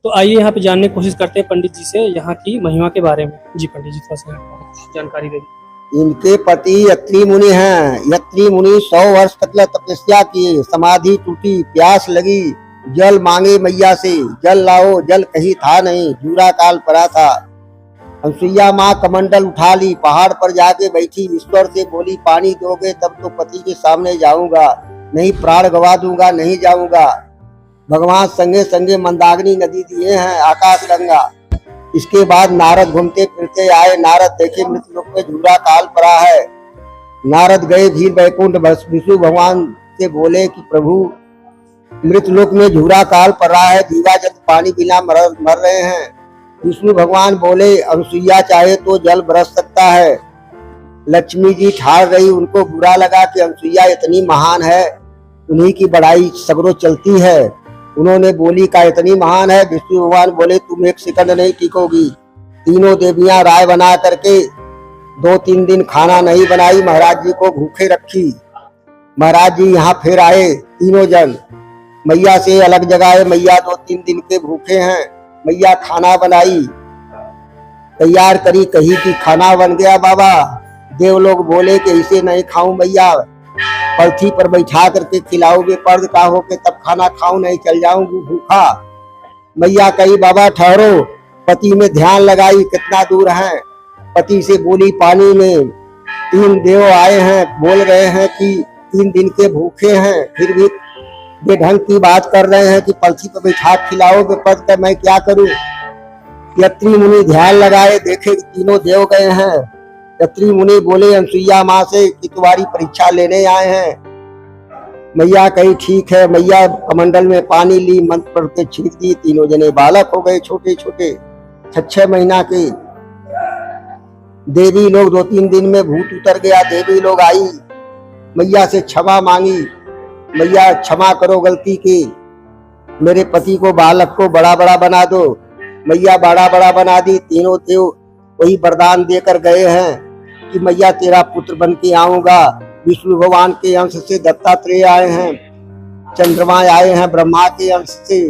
तो आइए यहाँ पे जानने की कोशिश करते हैं पंडित जी से यहाँ की महिमा के बारे में। जी पंडित जी, थोड़ा सा कुछ जानकारी दे दीजिए। इनके पति यत्री मुनि हैं। यत्री मुनि 100 वर्ष तक तपस्या किए, समाधि टूटी, प्यास लगी, जल मांगे मैया से, जल लाओ, जल कहीं था नहीं, जूरा काल पड़ा था। अनसुईया माँ कमंडल उठा ली, पहाड़ पर जाके बैठी, ईश्वर से बोली पानी दोगे तब तो पति के सामने जाऊंगा, नहीं प्राण गवा दूंगा, नहीं जाऊंगा। भगवान संगे संगे मंदाकिनी नदी दिए हैं, आकाश गंगा। इसके बाद नारद घूमते फिरते आए। नारद देखे मृतलोक में झूरा काल पड़ा है। नारद गए भीर बैकुंठ, विष्णु भगवान से बोले कि प्रभु मृतलोक में झूरा काल पड़ रहा है, जीवा जंतु पानी बिना मर रहे हैं। विष्णु भगवान बोले अनुसुईया चाहे तो जल बरस सकता है। लक्ष्मी जी ठाड़ रही, उनको बुरा लगा कि अनुसुईया इतनी महान है, उन्हीं की बड़ाई सगरों चलती है। उन्होंने बोली का इतनी महान है। विष्णु भगवान बोले तुम एक सेकंड नहीं टिकोगी। तीनों देवियां राय बना करके 2-3 दिन खाना नहीं बनाई, महाराज जी को भूखे रखी। महाराज जी यहाँ फिर आए, तीनों जन मैया से अलग जगह है। मैया 2-3 दिन के भूखे हैं। मैया खाना बनाई, तैयार करी, कही कि खाना बन गया बाबा। देव लोग बोले कि इसे नहीं खाऊं मैया, पलथी पर बैठा करके खिलाओगे, पर्द का होके तब खाना खाऊं, नहीं चल जाऊंगी भूखा। मैया कही बाबा ठहरो। पति में ध्यान लगाई कितना दूर है। पति से बोली पानी में 3 देव आए हैं, बोल रहे हैं कि 3 दिन के भूखे हैं, फिर भी बेढंग की बात कर रहे हैं कि पलथी पर बैठा खिलाओगे, पद का मैं क्या करूं। यत्री मुनि ध्यान लगाए, देखे कि तीनों देव गए हैं। यत्री मुनि बोले अनुसुईया माँ से कि तुम्हारी परीक्षा लेने आए हैं। मैया कही ठीक है। मैया कमंडल में पानी ली, मंत्र पढ़ के छींक दी। तीनों जने बालक हो गए, छोटे छोटे 6-6 महीना के। देवी लोग 2-3 दिन में भूत उतर गया। देवी लोग आई, मैया से क्षमा मांगी, मैया क्षमा करो गलती की, मेरे पति को बालक को बड़ा बड़ा बना दो। मैया बड़ा बड़ा बना दी। तीनों देव वही वरदान देकर गए हैं कि मैया तेरा पुत्र बन के आऊंगा। विष्णु भगवान के अंश से दत्तात्रेय आए हैं, चंद्रमा आए हैं ब्रह्मा के अंश से,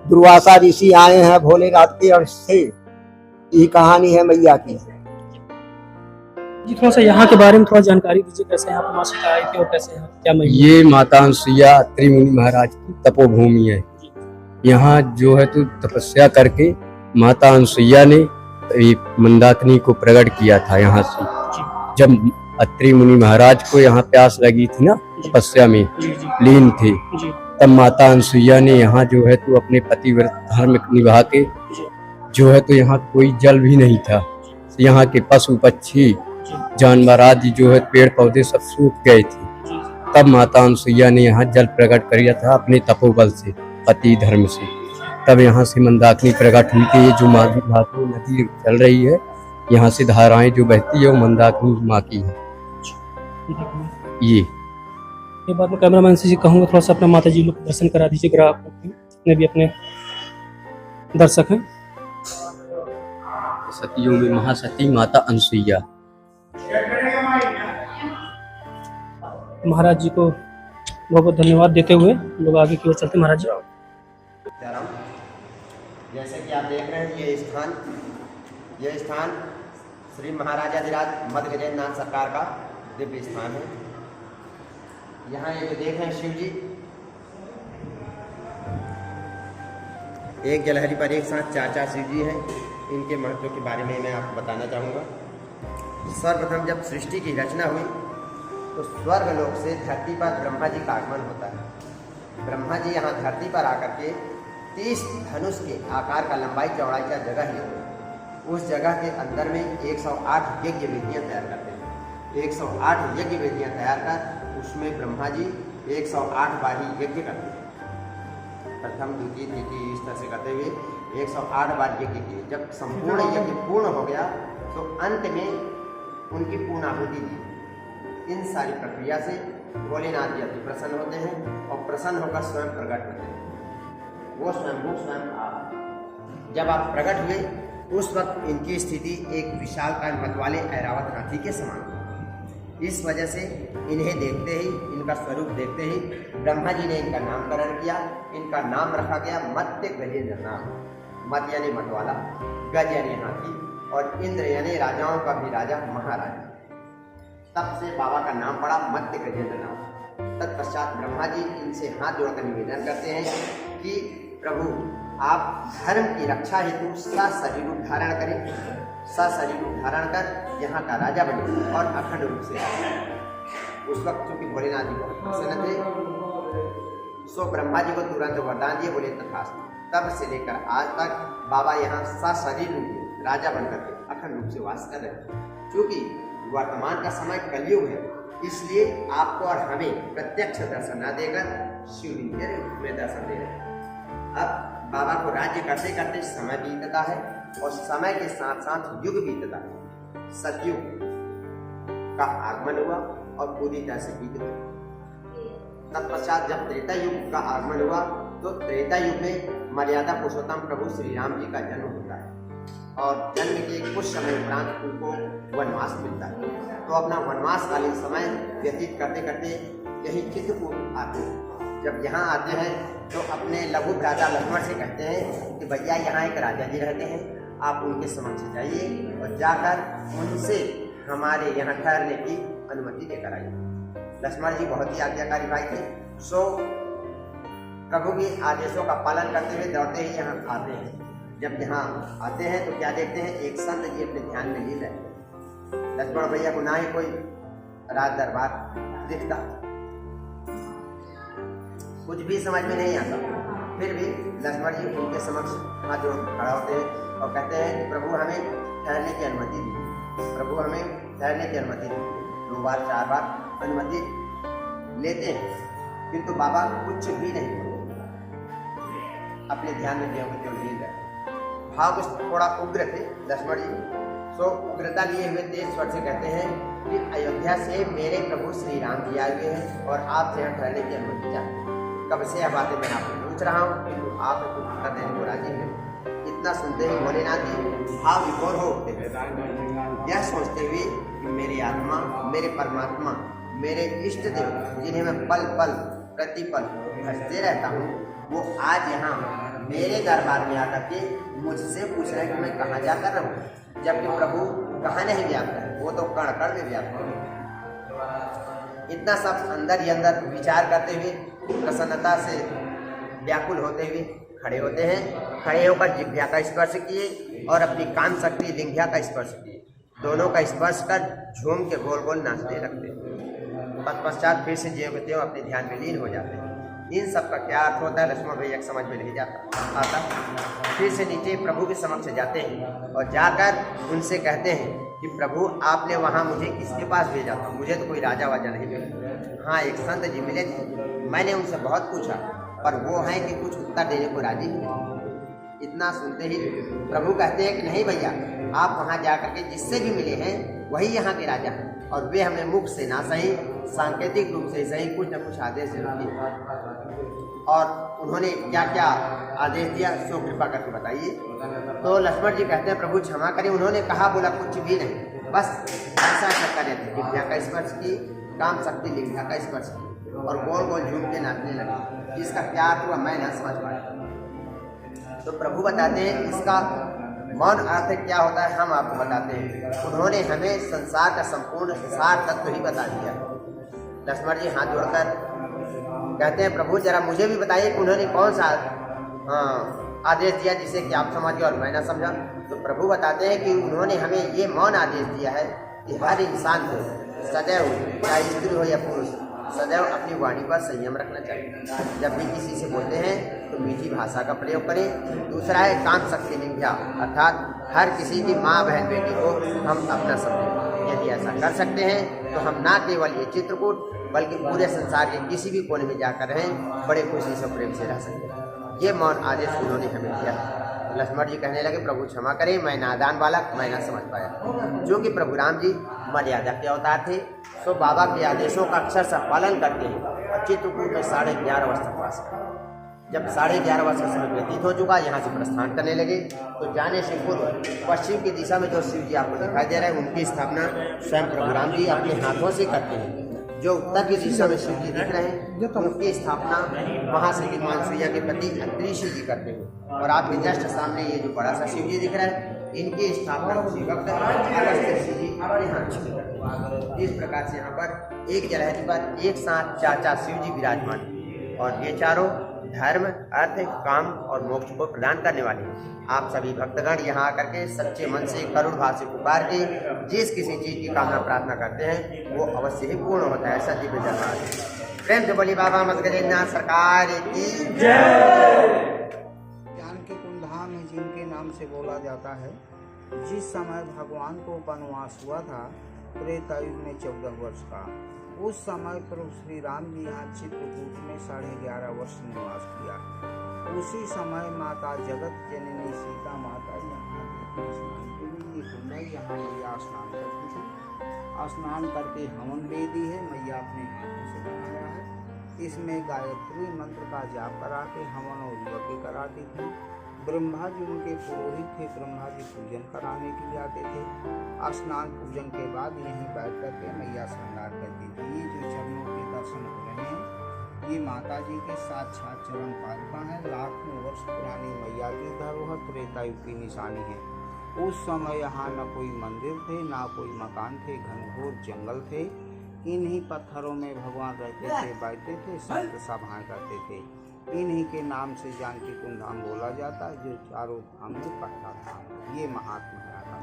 दुर्वासा ऋषि आए हैं भोलेनाथ के अंश से। यही कहानी है मैया की। जी थोड़ा सा यहाँ के बारे में थोड़ा जानकारी दीजिए, कैसे यहाँ पर माँ सीता आई थी और कैसे यहाँ क्या महिमा? ये माता अनुसुईया अत्रि मुनि महाराज की तपोभूमि है। यहाँ जो है तो तपस्या करके माता अनुसुईया ने मंदाकिनी को प्रकट किया था। यहाँ से जब अत्रि मुनि महाराज को यहाँ प्यास लगी थी ना, तपस्या में लीन थे, तब माता अनुसुईया ने यहाँ जो है तो अपने पतिव्रत धर्म निभा के जो है तो यहाँ कोई जल भी नहीं था। यहाँ के पशु पक्षी जानवर आदि जो है पेड़ पौधे सब सूख गए थे। तब माता अनुसुईया ने यहाँ जल प्रकट किया था अपने तपोबल से, पति धर्म से। तब यहाँ से मंदाकिनी प्रकट हुई थी। ये जो माधुरी नदी चल रही है, यहाँ से धाराएं जो बहती है वो मंदाकिनी माँ की है। ये बाद में कैमरामैन से कहूँगा थोड़ा सा अपना माता जी लोग को दर्शन करा दीजिए, ग्राहकों को जितने भी अपने दर्शक हैं। सतियों में महासती माता अनुसुईया। महाराज जी को बहुत बहुत धन्यवाद देते हुए लोग आगे की ओर चलते। महाराज जी जैसे कि आप देख रहे हैं ये स्थान श्री महाराजाधिराज मध्य गजेंद्र नाथ सरकार का दिव्य स्थान है। यहाँ ये जो देख रहे हैं शिव जी, एक जलहरी पर एक साथ 4 शिव जी हैं। इनके महत्व के बारे में मैं आपको बताना चाहूँगा। सर्वप्रथम जब सृष्टि की रचना हुई तो स्वर्ग लोक से धरती पर ब्रह्मा जी का आगमन होता है। ब्रह्मा जी यहाँ धरती पर आकर के 30 धनुष के आकार का लंबाई चौड़ाई का जगह है। उस जगह के अंदर में 108 यज्ञ वेदियाँ तैयार करते हैं। 108 यज्ञ वेदियाँ तैयार कर उसमें ब्रह्मा जी 108 बार ही यज्ञ करते हैं। प्रथम द्वितीय तृतीय इस तरह से करते हुए 108 बार यज्ञ किए। जब संपूर्ण यज्ञ पूर्ण हो गया तो अंत में उनकी पूर्णाहुति दी। इन सारी प्रक्रिया से भोलेनाथ जी अति प्रसन्न होते हैं और प्रसन्न होकर स्वयं प्रकट होते हैं। वो स्वयं जब आप प्रकट हुए उस वक्त इनकी स्थिति एक विशालकाय मत वाले ऐरावत हाथी के समान थी। इस वजह से इन्हें देखते ही इनको इनका स्वरूप देखते ही ब्रह्मा जी ने इनका नामकरण किया। इनका नाम रखा गया मत्स्य गजेंद्र नाम। मत यानी मत वाला, गज यानी हाथी, और इंद्र यानी राजाओं का भी राजा, महाराजा। तब से बाबा का नाम पड़ा मत्स्य गजेंद्र नाम। तत्पश्चात ब्रह्मा जी इनसे हाथ जोड़कर निवेदन करते हैं कि प्रभु आप धर्म की रक्षा हेतु सशरीर रूप धारण करें, सशरीर रूप धारण कर यहाँ का राजा बने और अखंड रूप से। उस वक्त चूंकि भोलेनाथ जी बहुत प्रसन्न थे, सो ब्रह्मा जी को तुरंत वरदान दिए, बोले तथास्तु। तब से लेकर आज तक बाबा यहाँ सशरीर रूप में राजा बनकर के अखंड रूप से वास कर रहे हैं। चूंकि वर्तमान का समय कलयुग है, इसलिए आपको और हमें प्रत्यक्ष दर्शन न देकर शिवलिंग के रूप में दर्शन दे रहे हैं। अब बाबा को राज्य करते करते समय बीतता है और समय के साथ साथ युग बीतता है। सतयुग का आगमन हुआ और पूरी तरह से बीत गई। तत्पश्चात जब त्रेता युग का आगमन हुआ तो त्रेता युग में मर्यादा पुरुषोत्तम प्रभु श्री राम जी का जन्म होता है और जन्म के कुछ समय उपरांत उनको वनवास मिलता है। तो अपना वनवास कालीन समय व्यतीत करते करते यही चित्रकूट आते हैं। जब यहाँ आते हैं तो अपने लघु भ्राता लक्ष्मण से कहते हैं कि भैया यहाँ एक राजा जी रहते हैं, आप उनके समक्ष जाइए और जाकर उनसे हमारे यहाँ ठहरने की अनुमति लेकर आइए। लक्ष्मण जी बहुत ही आज्ञाकारी भाई थे, सो प्रभु के आदेशों का पालन करते हुए दौड़ते ही यहाँ आते हैं। जब यहाँ आते हैं तो क्या देखते हैं, एक संत जी अपने ध्यान में लीन रहते। लक्ष्मण भैया को ना ही कोई राज दरबार दिखता, कुछ भी समझ में नहीं आता, फिर भी लक्ष्मण जी उनके समक्ष हाथ जोड़ खड़ा होते हैं और कहते हैं कि प्रभु हमें ठहरने की अनुमति दी, प्रभु हमें ठहरने की अनुमति दी। 2 बार 4 बार अनुमति लेते हैं, किंतु बाबा कुछ भी नहीं बोलते, अपने ध्यान में ज्यों के त्यों लीन रहते। भाव थोड़ा उग्र थे लक्ष्मण जी, सो उग्रता लिए हुए तेज स्वर से कहते हैं कि अयोध्या से मेरे प्रभु श्री राम जी आए हुए हैं और आपसे यहाँ ठहरने की अनुमति चाहते हैं। कब से यह बातें मैं आपसे पूछ रहा हूँ, किंतु आप कुछ उत्तर देने को राजी हैं। इतना सुनते ही भोलेनाथ जी भाव विभोर हो उठते हैं, यह सोचते हुए कि मेरी आत्मा, मेरे परमात्मा, मेरे इष्ट देव जिन्हें मैं पल पल प्रतिपल भजते रहता हूँ, वो आज यहाँ मेरे दरबार में आकर के मुझसे पूछ रहे हैं कि मैं कहाँ जाकर रहूँ, जबकि प्रभु कहाँ नहीं व्याप्त है, वो तो कण कण में व्याप्त है। इतना सब अंदर ही अंदर विचार करते हुए प्रसन्नता से व्याकुल होते हुए खड़े होते हैं। खड़े होकर जिह्वा का स्पर्श किए और अपनी कान शक्ति लिंघ्या का स्पर्श किए, दोनों का स्पर्श कर झूम के गोल गोल नाचने लगते। तत्पश्चात फिर से ज्यों के त्यों अपने ध्यान में लीन हो जाते हैं। इन सब का क्या अर्थ होता है लक्ष्मण भैया समझ में नहीं आता। फिर से नीचे प्रभु के समक्ष जाते हैं और जाकर उनसे कहते हैं कि प्रभु आपने वहाँ मुझे किसके पास भेजा था, मुझे तो कोई राजा वाजा नहीं मिला। हाँ, एक संत जी मिले थे, मैंने उनसे बहुत पूछा पर वो हैं कि कुछ उत्तर देने को राजी नहीं। इतना सुनते ही प्रभु कहते हैं कि नहीं भैया, आप वहाँ जाकर के जिससे भी मिले हैं वही यहाँ के राजा हैं और वे हमें मुख से ना सही सांकेतिक रूप से सही कुछ न कुछ आदेश जरूर दिए। और उन्होंने क्या क्या आदेश दिया सो कृपा करके बताइए। तो लक्ष्मण जी कहते हैं प्रभु क्षमा करें, उन्होंने कहा बोला कुछ भी नहीं, बस ऐसा कर रहे थे। विद्या का स्पर्श की, काम शक्ति लिंगा का स्पर्श की और गोल गोल झूम के नाचने लगे। इसका क्या अर्थ हुआ मैं न समझ पाया। तो प्रभु बताते हैं इसका मौन अर्थ क्या होता है, हम आपको बताते हैं। उन्होंने हमें संसार का संपूर्ण सार तत्व ही बता दिया। लक्ष्मण जी हाथ जोड़कर कहते हैं प्रभु जरा मुझे भी बताइए कि उन्होंने कौन सा आदेश दिया जिसे कि आप समझिए और मैं ना समझा। तो प्रभु बताते हैं कि उन्होंने हमें ये मौन आदेश दिया है कि हर इंसान को सदैव, चाहे स्त्री हो या पुरुष, सदैव अपनी वाणी पर संयम रखना चाहिए। जब भी किसी से बोलते हैं तो मीठी भाषा का प्रयोग करें। दूसरा है काम शक्ति लिंघ्या, अर्थात हर किसी की माँ बहन बेटी को हम अपना समझें। यदि ऐसा कर सकते हैं तो हम ना केवल ये चित्रकूट बल्कि पूरे संसार के किसी भी कोने में जाकर रहें, बड़े खुशी से प्रेम से रह सकते हैं। ये मौन आदेश उन्होंने हमें दिया। लक्ष्मण जी कहने लगे प्रभु क्षमा करें, मैं नादान बालक, मैं ना समझ पाया। जो कि प्रभु राम जी मर्यादा के अवतार थे, सो बाबा के आदेशों का अक्षरशः पालन करते हैं और चित्रकूट में 11.5 वर्ष तक वास किया। जब 11.5 वर्ष का समय व्यतीत हो चुका, यहाँ से प्रस्थान करने लगे तो जाने से पूर्व पश्चिम की दिशा में जो शिव जी आपको दिखाई दे रहे हैं उनकी स्थापना स्वयं प्रभु राम जी अपने हाथों से करते हैं। जो उत्तर की दिशा में शिव जी दिख रहे हैं उनकी स्थापना महाश्री विद्वान सुइया के पति अत्रि शिव जी करते हैं। और आपके जस्ट सामने ये जो बड़ा सा शिव जी दिख रहा है इनकी स्थापना उसी वक्त अगस्त्य शिव जी यहाँ करते हैं। इस प्रकार से यहाँ पर एक जलहरी पर एक साथ चाचा शिव जी विराजमान हैं और ये चारों धर्म, अर्थ, काम और मोक्ष को प्रदान करने वाले हैं। आप सभी भक्तगण यहाँ आकर के सच्चे मन से करुण भाव से पुकार के जिस किसी चीज की कामना प्रार्थना करते हैं वो अवश्य ही पूर्ण होता है। ऐसा दिव्य जगह प्रेम से बोली बाबा मदगजेंद्र सरकार की ज्ञान के कुंड धाम है जिनके नाम से बोला जाता है। जिस समय भगवान को वनवास हुआ था त्रेतायुग में 14 वर्ष का, उस समय प्रभु श्री राम जी यहाँ चित्रकूट में 11.5 वर्ष निवास किया। उसी समय माता जगत जननी सीता माता यहाँ स्नान के लिए कुंड यहाँ मैया स्नान करती थी। स्नान करके हवन वेदी है मैया अपने हाथों से बनाया है। इसमें गायत्री मंत्र का जाप करा के हवन और यज्ञ कराती थी। ब्रह्मा जी उनके पुरोहित थे, ब्रह्मा जी पूजन कराने के लिए आते थे। स्नान पूजन के बाद यहीं बैठ करके मैया श्रृंगार करती थी। ये जो चरणों के दर्शन हो रहे हैं ये माता जी के साक्षात चरण पादुका है। लाखों वर्ष पुरानी मैया की धरोहर त्रेतायुग की निशानी है। उस समय यहाँ न कोई मंदिर थे ना कोई मकान थे, घनघोर जंगल थे। इन्हीं पत्थरों में भगवान रहते थे, बैठते थे, संत सभाएं करते थे। इन्हीं के नाम से जानकी कुंड धाम बोला जाता है जो चारों धाम में पहला धाम। ये महात्मा है।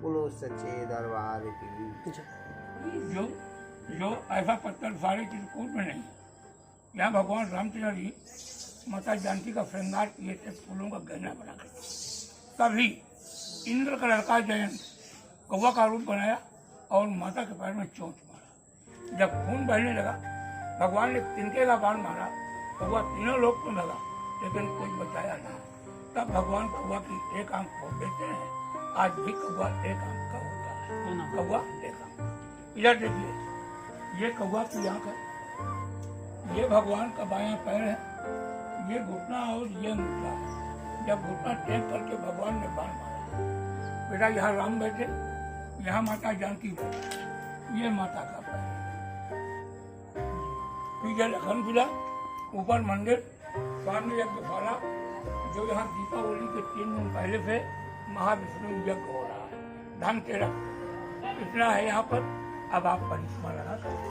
बोलो सच्चे दरबार की। जो ऐसा पत्थर सारे चित्रकूट में नहीं। यहाँ भगवान रामचंद्र जी माता जानकी का श्रृंगार किए थे फूलों का गहना बनाकर। तभी इंद्र का लड़का जयंत कौवा का रूप बनाया और माता के पैर में चोट मारा। जब खून बहने लगा भगवान ने तिनके का बाण मारा। कौवा तीनों लोग तो लगा लेकिन कोई बचाया ना। तब भगवान कौवा की एक आंख खोल देते हैं। आज भी कौवा एक आंख का होता है। कौवा एक आंख। इधर देखिए ये कौवा की आंख है, ये भगवान का बायां पैर है, ये घुटना और ये अंगूठा है। जब घुटना टेक करके भगवान ने बाण मारा। बेटा यहाँ राम बैठे, यहाँ माता जानकी बैठे। ये माता का पैर है। पीछे लखन किला, ऊपर मंदिर, सामने यज्ञशाला जो यहाँ दीपावली के 3 दिन पहले से महाविष्णु यज्ञ हो रहा है। धनतेरस इतना है यहाँ पर। अब आप परिक्रमा लगा सकते।